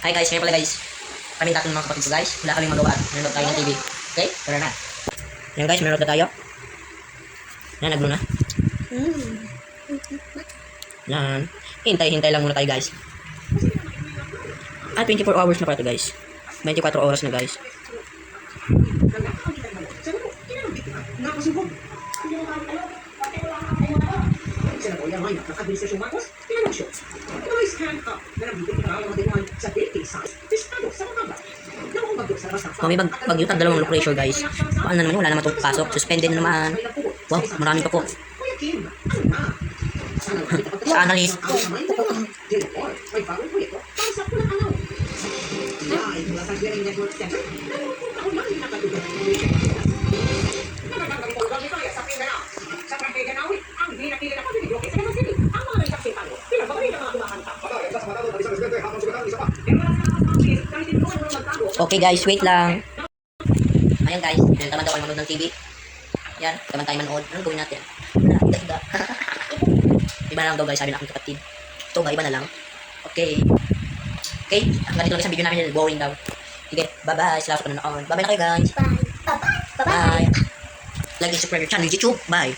Hi guys, ngayon pala guys. Kami tatlo ng mga kapatid ko guys. Wala kaming magawa at nanonood tayo ng TV. Okay? Tara na. Yan guys, nanonood na tayo. Yan, naglo na. Yan. Hintay lang muna tayo guys. 24 hours na pala ito guys. 24 oras na guys. May bagyo tag dalawang low pressure guys. Paano naman wala naman itong pasok. Suspended naman. Wow, maraming pa po. Sa analyst. Okay guys, wait lang. Ayan guys, yan naman daw kayo manood ng TV. Yan, naman tayo manood. Anong gawin natin? Higa. Iba na lang daw guys, sabi na aking kapatid. Ito ba, iba na lang. Okay. Okay, hanggang dito lang isang video namin. Boring daw. Sige, bye-bye. Salamat sa panonood. Bye-bye na kayo guys. Bye. Bye-bye. Bye. Like and subscribe your channel, YouTube. Bye.